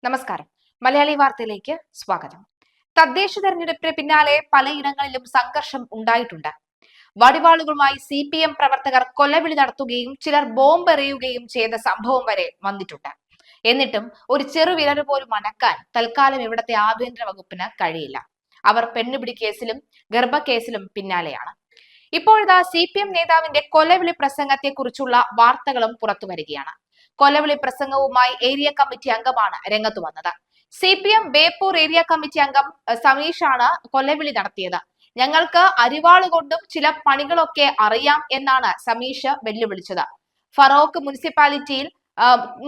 നമസ്കാരം. മലയാളി വാർത്തയിലേക്ക് സ്വാഗതം. തദ്ദേശ തെരഞ്ഞെടുപ്പിന് പിന്നാലെ പലയിടങ്ങളിലും സംഘർഷം ഉണ്ടായിട്ടുണ്ട്. വടിവാളുകളുമായി CPM പ്രവർത്തകർ കൊലവിളി നടത്തുകയും ചിലർ ബോംബ് എറിയുകയും ചെയ്ത സംഭവം വരെ വന്നിട്ടുണ്ട്. എന്നിട്ടും ഒരു ചെറുവിരൽ പോലും അനക്കാൻ തൽക്കാലം ഇവിടത്തെ ആഭ്യന്തര വകുപ്പിന് കഴിയില്ല. അവർ പെണ്ണുപിടി കേസിലും ഗർഭക്കേസിലും പിന്നാലെയാണ്. ഇപ്പോഴത്തെ CPM നേതാവിന്റെ കൊലവിളി പ്രസംഗത്തെ കുറിച്ചുള്ള വാർത്തകളും പുറത്തു വരികയാണ്. കൊലവിളി പ്രസംഗവുമായി ഏരിയ കമ്മിറ്റി അംഗമാണ് രംഗത്തു വന്നത്. CPM ബേപ്പൂർ ഏരിയ കമ്മിറ്റി അംഗം സമീഷാണ് കൊലവിളി നടത്തിയത്. ഞങ്ങൾക്ക് അരിവാള് കൊണ്ടും ചില പണികളൊക്കെ അറിയാം എന്നാണ് സമീഷ് വെല്ലുവിളിച്ചത്. ഫറോക്ക് മുനിസിപ്പാലിറ്റിയിൽ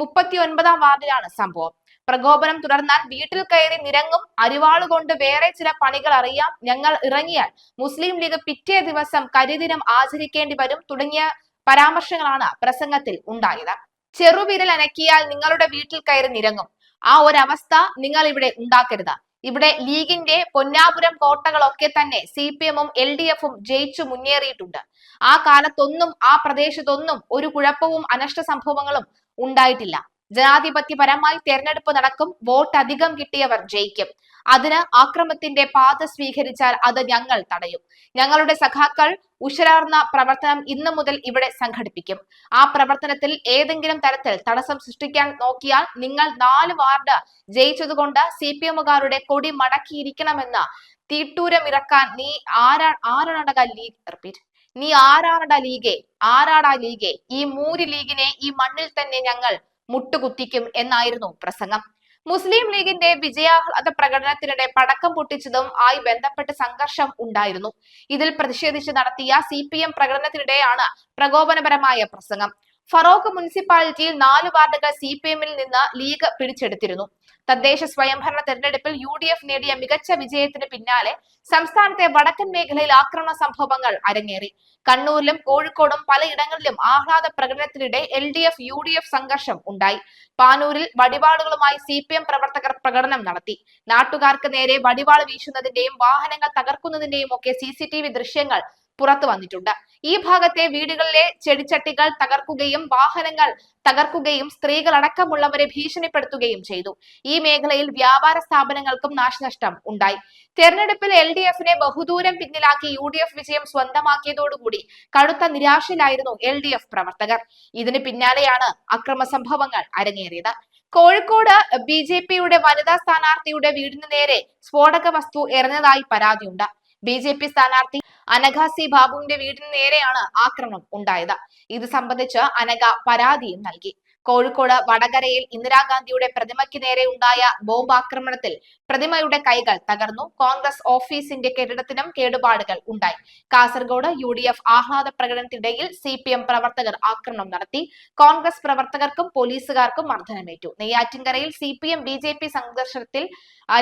39-ാം വാർഡിലാണ് സംഭവം. പ്രകോപനം തുടർന്നാൽ വീട്ടിൽ കയറി നിരങ്ങും, അരിവാളുകൊണ്ട് വേറെ ചില പണികൾ അറിയാം, ഞങ്ങൾ ഇറങ്ങിയാൽ മുസ്ലിം ലീഗ് പിറ്റേ ദിവസം കരിദിനം ആചരിക്കേണ്ടി വരും തുടങ്ങിയ പരാമർശങ്ങളാണ് പ്രസംഗത്തിൽ ഉണ്ടായത്. ചെറുവിരൽ അനക്കിയാൽ നിങ്ങളുടെ വീട്ടിൽ കയറി നിരങ്ങും. ആ ഒരവസ്ഥ നിങ്ങൾ ഇവിടെ ഉണ്ടാക്കരുത്. ഇവിടെ ലീഗിന്റെ പൊന്നാപുരം കോട്ടകളൊക്കെ തന്നെ CPM-ഉം LDF-ഉം ജയിച്ചു മുന്നേറിയിട്ടുണ്ട്. ആ കാലത്തൊന്നും ആ പ്രദേശത്തൊന്നും ഒരു കുഴപ്പവും അനഷ്ട സംഭവങ്ങളും ഉണ്ടായിട്ടില്ല. ജനാധിപത്യപരമായി തെരഞ്ഞെടുപ്പ് നടക്കും, വോട്ട് അധികം കിട്ടിയവർ ജയിക്കും. അതിന് ആക്രമത്തിന്റെ പാത സ്വീകരിച്ചാൽ അത് ഞങ്ങൾ തടയും. ഞങ്ങളുടെ സഖാക്കൾ ഉശരാർന്ന പ്രവർത്തനം ഇന്നു മുതൽ ഇവിടെ സംഘടിപ്പിക്കും. ആ പ്രവർത്തനത്തിൽ ഏതെങ്കിലും തരത്തിൽ തടസ്സം സൃഷ്ടിക്കാൻ നോക്കിയാൽ നിങ്ങൾ 4 വാർഡ് ജയിച്ചതുകൊണ്ട് CPM-കാരുടെ കൊടി മടക്കിയിരിക്കണമെന്ന് തീട്ടൂരമിറക്കാൻ നീ ആരാണട ലീഗേ, ഈ മൂരി ലീഗിനെ ഈ മണ്ണിൽ തന്നെ ഞങ്ങൾ മുട്ടുകുത്തിക്കും എന്നായിരുന്നു പ്രസംഗം. മുസ്ലിം ലീഗിന്റെ വിജയാഹ്ലാദ പ്രകടനത്തിനിടെ പടക്കം പൊട്ടിച്ചതും ആയി ബന്ധപ്പെട്ട് സംഘർഷം ഉണ്ടായിരുന്നു. ഇതിൽ പ്രതിഷേധിച്ച് നടത്തിയ CPM പ്രകടനത്തിനിടെയാണ് പ്രകോപനപരമായ പ്രസംഗം. ഫറോക്ക് മുനിസിപ്പാലിറ്റിയിൽ 4 വാർഡുകൾ CPM-ൽ നിന്ന് ലീഗ് പിടിച്ചെടുത്തിരുന്നു. തദ്ദേശ സ്വയംഭരണ തെരഞ്ഞെടുപ്പിൽ UDF നേടിയ മികച്ച വിജയത്തിന് പിന്നാലെ സംസ്ഥാനത്തെ വടക്കൻ മേഖലയിൽ ആക്രമണ സംഭവങ്ങൾ അരങ്ങേറി. കണ്ണൂരിലും കോഴിക്കോടും പലയിടങ്ങളിലും ആഹ്ലാദ പ്രകടനത്തിനിടെ LDF UDF സംഘർഷം ഉണ്ടായി. പാനൂരിൽ വടിവാളുകളുമായി CPM പ്രവർത്തകർ പ്രകടനം നടത്തി. നാട്ടുകാർക്ക് നേരെ വടിവാൾ വീശുന്നതിന്റെയും വാഹനങ്ങൾ തകർക്കുന്നതിന്റെയും ഒക്കെ CCTV ദൃശ്യങ്ങൾ പുറത്തു വന്നിട്ടുണ്ട്. ഈ ഭാഗത്തെ വീടുകളിലെ ചെടിച്ചട്ടികൾ തകർക്കുകയും വാഹനങ്ങൾ തകർക്കുകയും സ്ത്രീകൾ അടക്കമുള്ളവരെ ഭീഷണിപ്പെടുത്തുകയും ചെയ്തു. ഈ മേഖലയിൽ വ്യാപാര സ്ഥാപനങ്ങൾക്കും നാശനഷ്ടം ഉണ്ടായി. തെരഞ്ഞെടുപ്പിൽ LDF-നെ ബഹുദൂരം പിന്നിലാക്കി UDF വിജയം സ്വന്തമാക്കിയതോടുകൂടി കടുത്ത നിരാശയിലായിരുന്നു LDF പ്രവർത്തകർ. ഇതിന് പിന്നാലെയാണ് അക്രമ സംഭവങ്ങൾ അരങ്ങേറിയത്. കോഴിക്കോട് BJP-യുടെ വനിതാ സ്ഥാനാർത്ഥിയുടെ വീടിന് നേരെ സ്ഫോടക വസ്തു എറിഞ്ഞതായി പരാതിയുണ്ട്. BJP സ്ഥാനാർത്ഥി അനഘ C ബാബുവിന്റെ വീടിന് നേരെയാണ് ആക്രമണം ഉണ്ടായത്. ഇത് സംബന്ധിച്ച് അനഘ പരാതിയും നൽകി. കോഴിക്കോട് വടകരയിൽ ഇന്ദിരാഗാന്ധിയുടെ പ്രതിമയ്ക്ക് നേരെ ഉണ്ടായ ബോംബാക്രമണത്തിൽ പ്രതിമയുടെ കൈകൾ തകർന്നു. കോൺഗ്രസ് ഓഫീസിന്റെ കെട്ടിടത്തിനും കേടുപാടുകൾ ഉണ്ടായി. കാസർഗോഡ് UDF ആഹ്ലാദ പ്രകടനത്തിനിടയിൽ CPM പ്രവർത്തകർ ആക്രമണം നടത്തി. കോൺഗ്രസ് പ്രവർത്തകർക്കും പോലീസുകാർക്കും മർദ്ദനമേറ്റു. നെയ്യാറ്റിൻകരയിൽ CPM BJP സംഘർഷത്തിൽ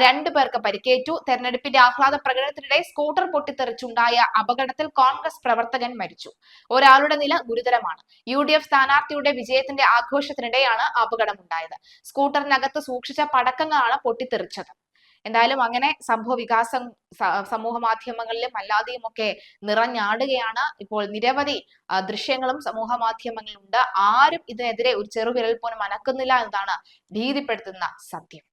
2 പേർക്ക് പരിക്കേറ്റു. തെരഞ്ഞെടുപ്പിന്റെ ആഹ്ലാദ പ്രകടനത്തിനിടെ സ്കൂട്ടർ പൊട്ടിത്തെറിച്ചുണ്ടായ അപകടത്തിൽ കോൺഗ്രസ് പ്രവർത്തകൻ മരിച്ചു. ഒരാളുടെ നില ഗുരുതരമാണ്. UDF സ്ഥാനാർത്ഥിയുടെ വിജയത്തിന്റെ ആഘോഷത്തിനിടെയാണ് അപകടമുണ്ടായത്. സ്കൂട്ടറിനകത്ത് സൂക്ഷിച്ച പടക്കങ്ങളാണ് പൊട്ടിത്തെറിച്ചത്. എന്തായാലും അങ്ങനെ സംഭവ വികാസം സമൂഹ മാധ്യമങ്ങളിലും അല്ലാതെയും ഒക്കെ നിറഞ്ഞാടുകയാണ്. ഇപ്പോൾ നിരവധി ദൃശ്യങ്ങളും സമൂഹ മാധ്യമങ്ങളിലുണ്ട്. ആരും ഇതിനെതിരെ ഒരു ചെറുവിരൽ പോലും അനക്കുന്നില്ല എന്നതാണ് ഭീതിപ്പെടുത്തുന്ന സത്യം.